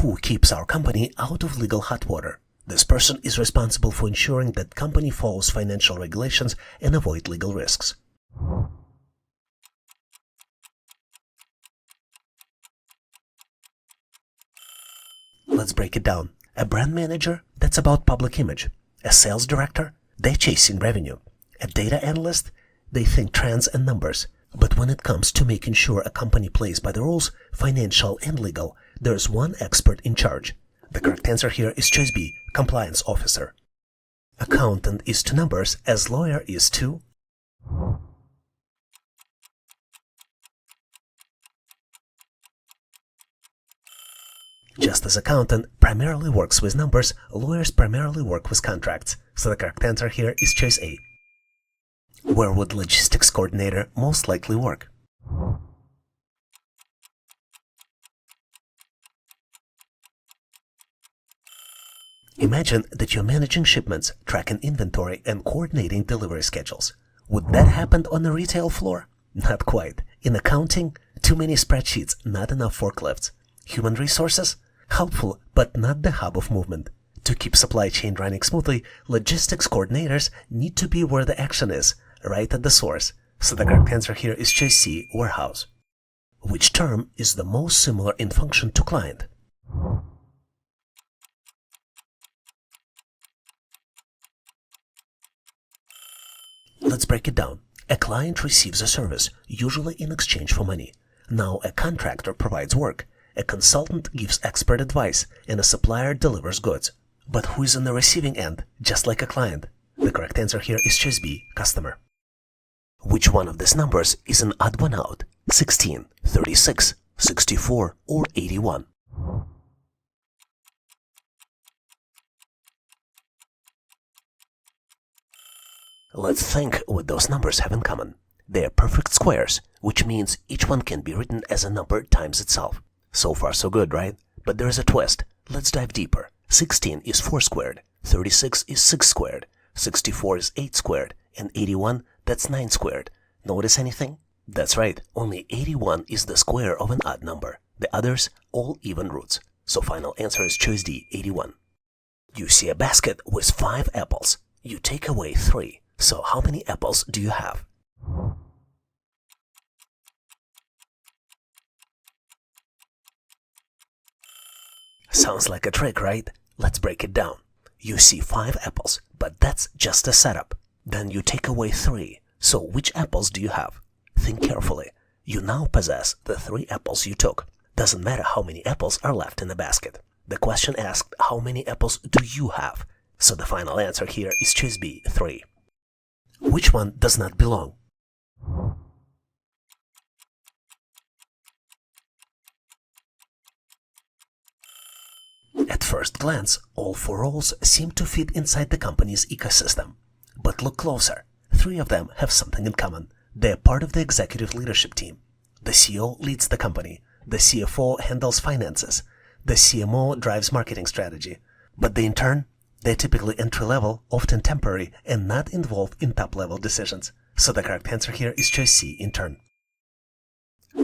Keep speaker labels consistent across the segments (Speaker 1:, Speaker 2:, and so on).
Speaker 1: Who keeps our company out of legal hot water? This person is responsible for ensuring that company follows financial regulations and avoid legal risks. Let's break it down. A brand manager, that's about public image. A sales director, they're chasing revenue. A data analyst, they think trends and numbers. But when it comes to making sure a company plays by the rules, financial and legal, there's one expert in charge. The correct answer here is choice B, compliance officer. Accountant is to numbers as lawyer is to... Just as accountant primarily works with numbers, lawyers primarily work with contracts. So the correct answer here is choice A. Where would logistics coordinator most likely work? Imagine that you're managing shipments, tracking inventory, and coordinating delivery schedules. Would that happen on the retail floor? Not quite. In accounting, too many spreadsheets, not enough forklifts. Human resources? Helpful, but not the hub of movement. To keep supply chain running smoothly, logistics coordinators need to be where the action is, right at the source. So the correct answer here is choice C, warehouse. Which term is the most similar in function to client? Let's break it down. A client receives a service, usually in exchange for money. Now a contractor provides work, a consultant gives expert advice, and a supplier delivers goods. But who is on the receiving end, just like a client? The correct answer here is choice B, customer. Which one of these numbers is an odd one out? 16, 36, 64, or 81? Let's think what those numbers have in common. They are perfect squares, which means each one can be written as a number times itself. So far so good, right? But there is a twist. Let's dive deeper. 16 is 4 squared, 36 is 6 squared, 64 is 8 squared, and 81, that's 9 squared. Notice anything? That's right, only 81 is the square of an odd number. The others, all even roots. So final answer is choice D, 81. You see a basket with 5 apples. You take away 3. So how many apples do you have? Sounds like a trick, right? Let's break it down. You see 5 apples, but that's just a setup. Then you take away 3. So which apples do you have? Think carefully. You now possess the 3 apples you took. Doesn't matter how many apples are left in the basket. The question asked, how many apples do you have? So the final answer here is choice B, 3. Which one does not belong? At first glance, all 4 roles seem to fit inside the company's ecosystem. But look closer. 3 of them have something in common. They are part of the executive leadership team. The CEO leads the company. The CFO handles finances. The CMO drives marketing strategy. But in turn, they're typically entry-level, often temporary, and not involved in top-level decisions. So the correct answer here is choice C, intern.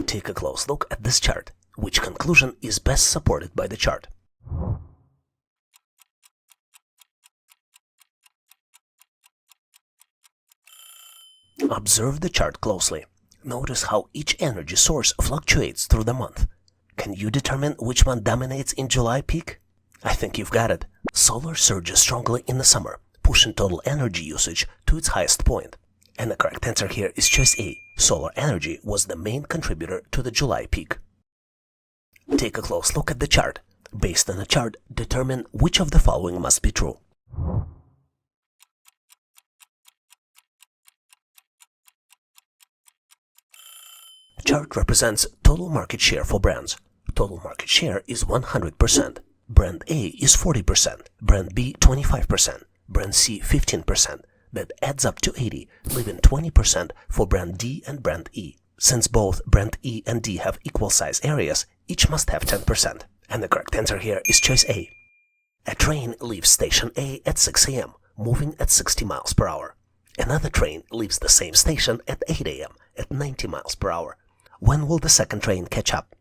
Speaker 1: Take a close look at this chart. Which conclusion is best supported by the chart? Observe the chart closely. Notice how each energy source fluctuates through the month. Can you determine which one dominates in July peak? I think you've got it. Solar surges strongly in the summer, pushing total energy usage to its highest point. And the correct answer here is choice A. Solar energy was the main contributor to the July peak. Take a close look at the chart. Based on the chart, determine which of the following must be true. The chart represents total market share for brands. Total market share is 100%. Brand A is 40%, brand B 25%, brand C 15%. That adds up to 80, leaving 20% for brand D and brand E. Since both brand E and D have equal size areas, each must have 10%. And the correct answer here is choice A. A train leaves station A at 6 a.m., moving at 60 miles per hour. Another train leaves the same station at 8 a.m. at 90 miles per hour. When will the second train catch up?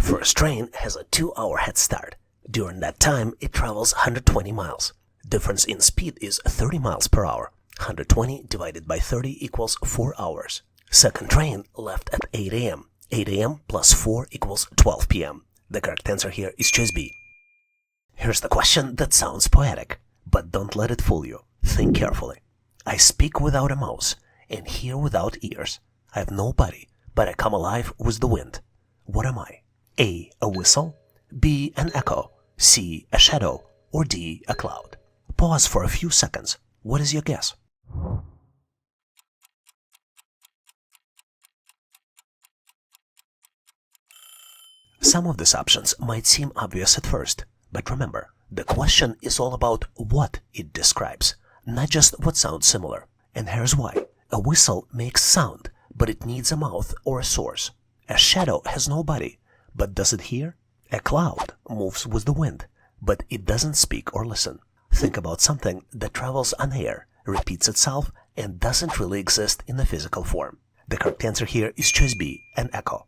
Speaker 1: First train has a 2-hour head start. During that time, it travels 120 miles. Difference in speed is 30 miles per hour. 120 divided by 30 equals 4 hours. Second train left at 8 a.m. 8 a.m. plus 4 equals 12 p.m. The correct answer here is choice B. Here's the question that sounds poetic, but don't let it fool you. Think carefully. I speak without a mouth and hear without ears. I have no body, but I come alive with the wind. What am I? A whistle, B, an echo, C, a shadow, or D, a cloud? Pause for a few seconds. What is your guess? Some of these options might seem obvious at first, but remember, the question is all about what it describes, not just what sounds similar. And here's why. A whistle makes sound, but it needs a mouth or a source. A shadow has no body, but does it hear? A cloud moves with the wind, but it doesn't speak or listen. Think about something that travels on air, repeats itself, and doesn't really exist in a physical form. The correct answer here is choice B, an echo.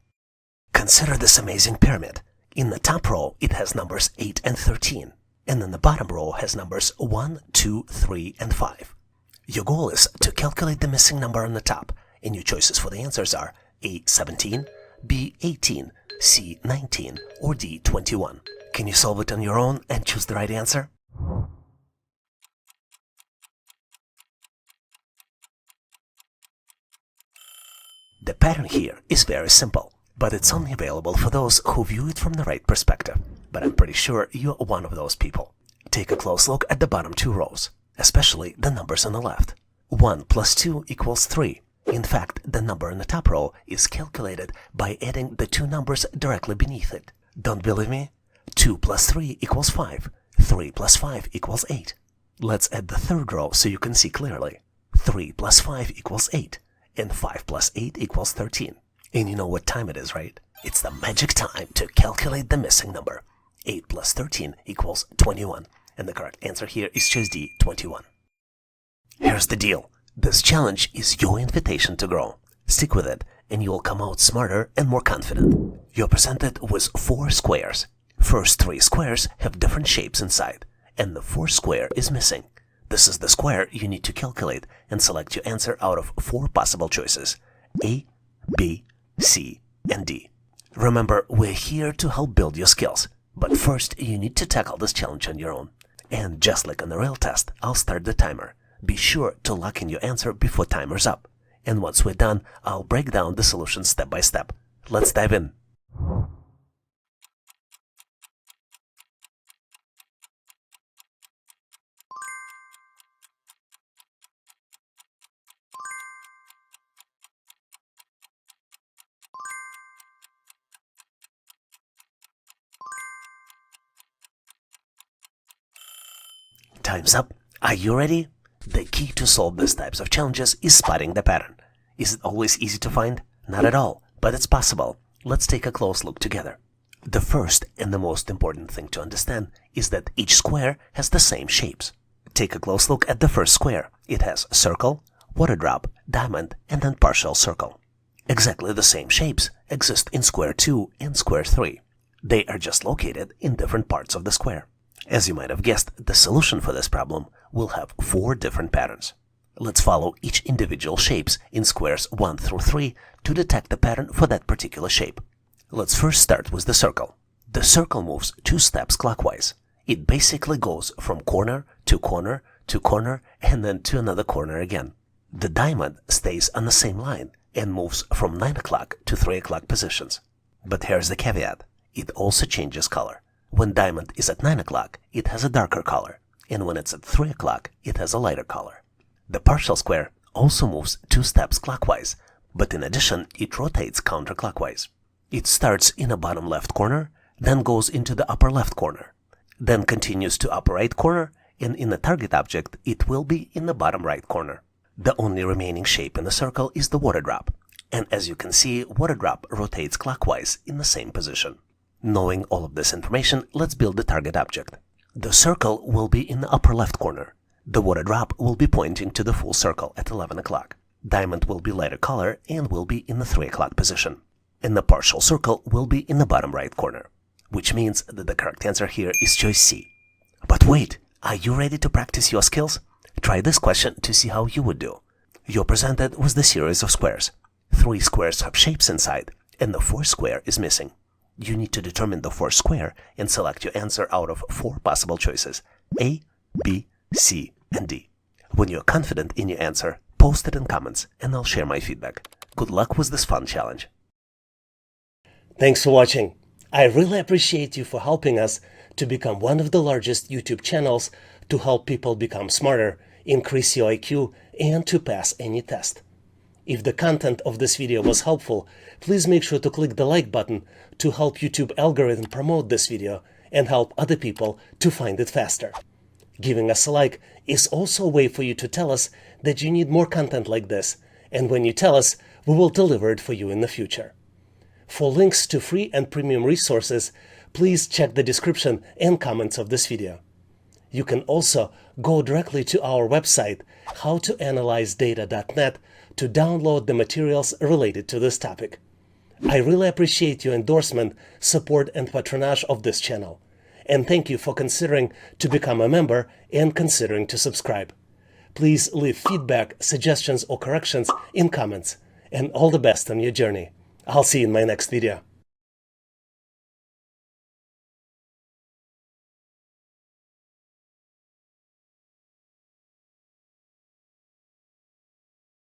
Speaker 1: Consider this amazing pyramid. In the top row, it has numbers 8 and 13, and in the bottom row has numbers 1, 2, 3, and 5. Your goal is to calculate the missing number on the top, and your choices for the answers are A, 17, B, 18, C, 19, or D, 21. Can you solve it on your own and choose the right answer? The pattern here is very simple, but it's only available for those who view it from the right perspective. But I'm pretty sure you're one of those people. Take a close look at the bottom 2 rows, especially the numbers on the left. 1 plus 2 equals 3. In fact, the number in the top row is calculated by adding the 2 numbers directly beneath it. Don't believe me? 2 plus 3 equals 5. 3 plus 5 equals 8. Let's add the third row so you can see clearly. 3 plus 5 equals 8, and 5 plus 8 equals 13. And you know what time it is, right? It's the magic time to calculate the missing number. 8 plus 13 equals 21, and the correct answer here is choice D, 21. Here's the deal. This challenge is your invitation to grow. Stick with it, and you will come out smarter and more confident. You're presented with 4 squares. First 3 squares have different shapes inside, and the 4th square is missing. This is the square you need to calculate and select your answer out of 4 possible choices: A, B, C, and D. Remember, we're here to help build your skills, but first you need to tackle this challenge on your own. And just like on the real test, I'll start the timer. Be sure to lock in your answer before timer's up. And once we're done, I'll break down the solution step by step. Let's dive in. Time's up. Are you ready? The key to solve these types of challenges is spotting the pattern. Is it always easy to find? Not at all, but it's possible. Let's take a close look together. The first and the most important thing to understand is that each square has the same shapes. Take a close look at the first square. It has circle, water drop, diamond, and then partial circle. Exactly the same shapes exist in square 2 and square 3. They are just located in different parts of the square. As you might have guessed, the solution for this problem will have 4 different patterns. Let's follow each individual shapes in squares 1 through 3 to detect the pattern for that particular shape. Let's first start with the circle. The circle moves 2 steps clockwise. It basically goes from corner to corner to corner and then to another corner again. The diamond stays on the same line and moves from 9 o'clock to 3 o'clock positions. But here's the caveat. It also changes color. When diamond is at 9 o'clock, it has a darker color, and when it's at 3 o'clock, it has a lighter color. The partial square also moves 2 steps clockwise, but in addition, it rotates counterclockwise. It starts in the bottom left corner, then goes into the upper left corner, then continues to upper right corner, and in the target object, it will be in the bottom right corner. The only remaining shape in the circle is the water drop, and as you can see, water drop rotates clockwise in the same position. Knowing all of this information, let's build the target object. The circle will be in the upper left corner. The water drop will be pointing to the full circle at 11 o'clock. Diamond will be lighter color and will be in the 3 o'clock position. and the partial circle will be in the bottom right corner, which means that the correct answer here is choice C. But wait, are you ready to practice your skills? Try this question to see how you would do. You're presented with the series of squares. 3 squares have shapes inside, and the 4th square is missing. You need to determine the 4th square and select your answer out of 4 possible choices: A, B, C, and D. When you're confident in your answer, post it in comments and I'll share my feedback. Good luck with this fun challenge. Thanks for watching. I really appreciate you for helping us to become one of the largest YouTube channels to help people become smarter, increase your IQ, and to pass any test. If the content of this video was helpful, please make sure to click the like button to help YouTube algorithm promote this video and help other people to find it faster. Giving us a like is also a way for you to tell us that you need more content like this, and when you tell us, we will deliver it for you in the future. For links to free and premium resources, please check the description and comments of this video. You can also go directly to our website, howtoanalyzedata.net, to download the materials related to this topic. I really appreciate your endorsement, support, and patronage of this channel. And thank you for considering to become a member and considering to subscribe. Please leave feedback, suggestions, or corrections in comments. And all the best on your journey. I'll see you in my next video.